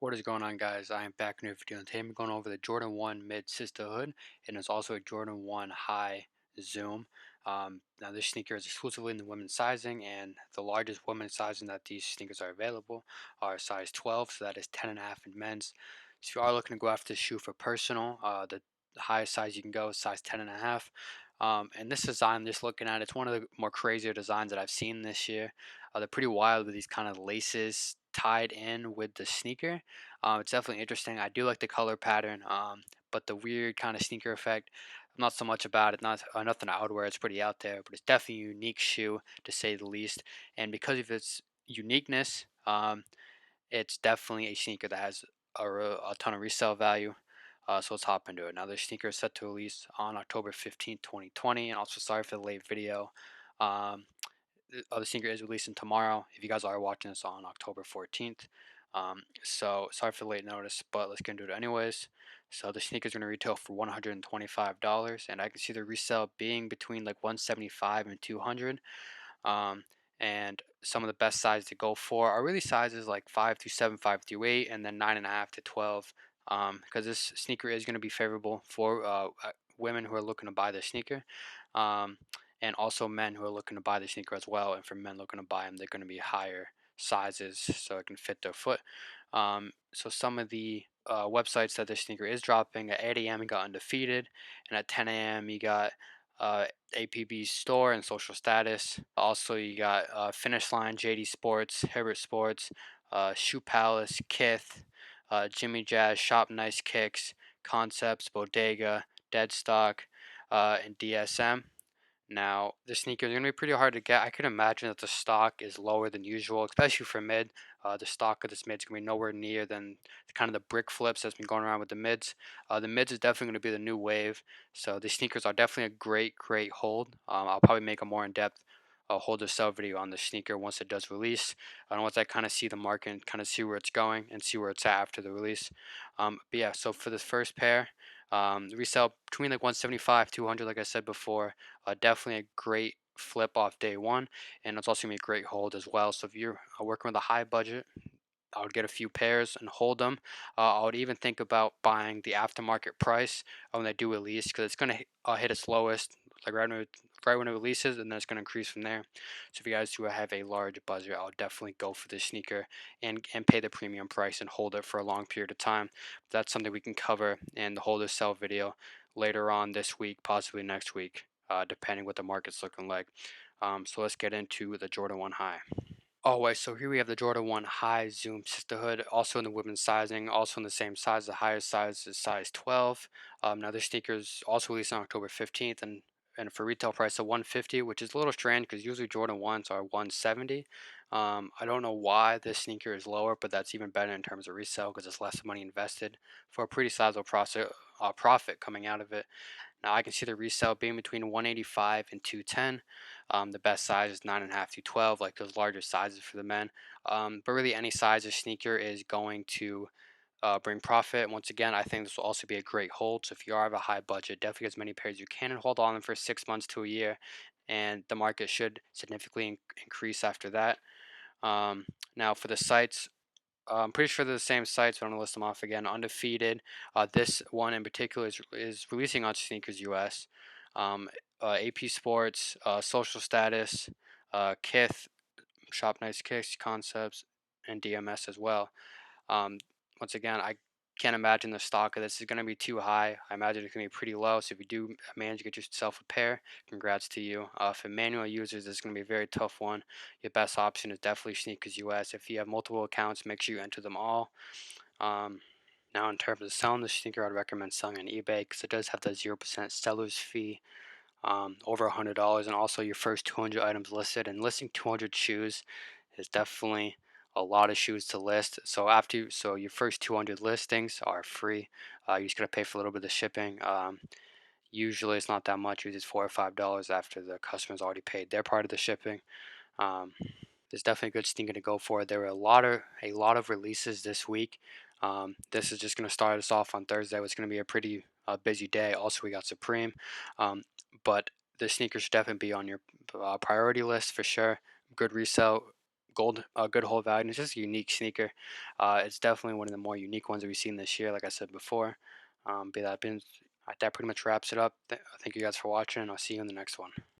What is going on, guys? I am back in a new video, and today I'm going over the Jordan 1 Mid Sisterhood, and it's also a Jordan 1 High Zoom. Now, this sneaker is exclusively in the women's sizing, and the largest women's sizing that these sneakers are available are size 12, so that is 10.5 in men's. So if you are looking to go after this shoe for personal, the highest size you can go is size 10.5. And this design, just looking at it, it's one of the more crazier designs that I've seen this year. They're pretty wild with these kind of laces tied in with the sneaker. It's definitely interesting. I do like the color pattern, but the weird kind of sneaker effect, I'm not so much about it. Not nothing out where it's pretty out there, but it's definitely a unique shoe to say the least. And because of its uniqueness, it's definitely a sneaker that has a ton of resale value. So let's hop into it. Now, this sneaker is set to release on October 15th, 2020. And also, sorry for the late video. Um, the sneaker is releasing tomorrow if you guys are watching this on October 14th. So sorry for the late notice, but let's get into it anyways. So the sneaker is going to retail for $125, and I can see the resale being between like 175 and 200. Um, and some of the best sizes to go for are really sizes like 5 through 7, 5 through 8, and then 9.5 to 12. Because this sneaker is going to be favorable for women who are looking to buy the sneaker, um, and also men who are looking to buy the sneaker as well. And for men looking to buy them, they're going to be higher sizes so it can fit their foot. So some of the websites that this sneaker is dropping at 8 a.m. you got Undefeated, and at 10 a.m. you got APB Store and Social Status. Also, you got Finish Line, JD Sports, Hibbert Sports, Shoe Palace, Kith, Jimmy Jazz, Shop Nice Kicks, Concepts, Bodega, Deadstock, and DSM. Now, the sneaker is going to be pretty hard to get. I could imagine that the stock is lower than usual, especially for mid. The stock of this mid is going to be nowhere near than kind of the brick flips that's been going around with the mids. The mids is definitely going to be the new wave. So the sneakers are definitely a great, great hold. I'll probably make a more in-depth hold to sell video on the sneaker once it does release. Once I kind of see the market and kind of see where it's going and see where it's at after the release. But yeah, so for the first pair, resell between like 175, 200, like I said before. Definitely a great flip off day one, and it's also gonna be a great hold as well. So if you're working with a high budget, I would get a few pairs and hold them. I would even think about buying the aftermarket price when they do release, because it's going to hit its lowest like right when it releases, and then it's going to increase from there. So if you guys do have a large budget, I'll definitely go for this sneaker and pay the premium price and hold it for a long period of time. That's something we can cover in the hold or sell video later on this week, possibly next week, depending what the market's looking like. So let's get into the Jordan 1 High. Always. So here we have the Jordan 1 High Zoom Sisterhood, also in the women's sizing, also in the same size. The highest size is size 12. Now this sneaker is also released on October 15th, and for retail price of 150, which is a little strange because usually Jordan 1s are 170. I don't know why this sneaker is lower, but that's even better in terms of resale because it's less money invested for a pretty sizable profit coming out of it. Now I can see the resale being between 185 and 210. The best size is 9.5 to 12, like those larger sizes for the men. But really, any size of sneaker is going to bring profit. Once again, I think this will also be a great hold. So if you are of a high budget, definitely get as many pairs as you can and hold on them for 6 months to a year. And the market should significantly increase after that. Now for the sites, I'm pretty sure they're the same sites, but I'm gonna list them off again. Undefeated. This one in particular is releasing on Sneakers US. Um, AP Sports, Social Status, Kith, Shop Nice Kicks, Concepts, and DMS as well. Um, Once again, I can't imagine the stock of this is going to be too high. I imagine it's going to be pretty low. So if you do manage to get yourself a pair, congrats to you. For manual users, this is going to be a very tough one. Your best option is definitely Sneakers US. If you have multiple accounts, make sure you enter them all. Um, Now, in terms of selling the sneaker, I'd recommend selling on eBay because it does have the 0% seller's fee, over $100, and also your first 200 items listed. And listing 200 shoes is definitely a lot of shoes to list. So your first 200 listings are free. You're just gonna pay for a little bit of shipping. Usually it's not that much. Usually it's $4 or $5 after the customer's already paid their part of the shipping. Um, there's definitely a good sneaker to go for. There were a lot of releases this week. This is just going to start us off on Thursday. It's going to be a pretty busy day. Also, we got Supreme, um, but the sneakers should definitely be on your priority list for sure. Good resale, gold, good hold value. And it's just a unique sneaker. It's definitely one of the more unique ones that we've seen this year, like I said before. But that pretty much wraps it up. Thank you guys for watching, and I'll see you in the next one.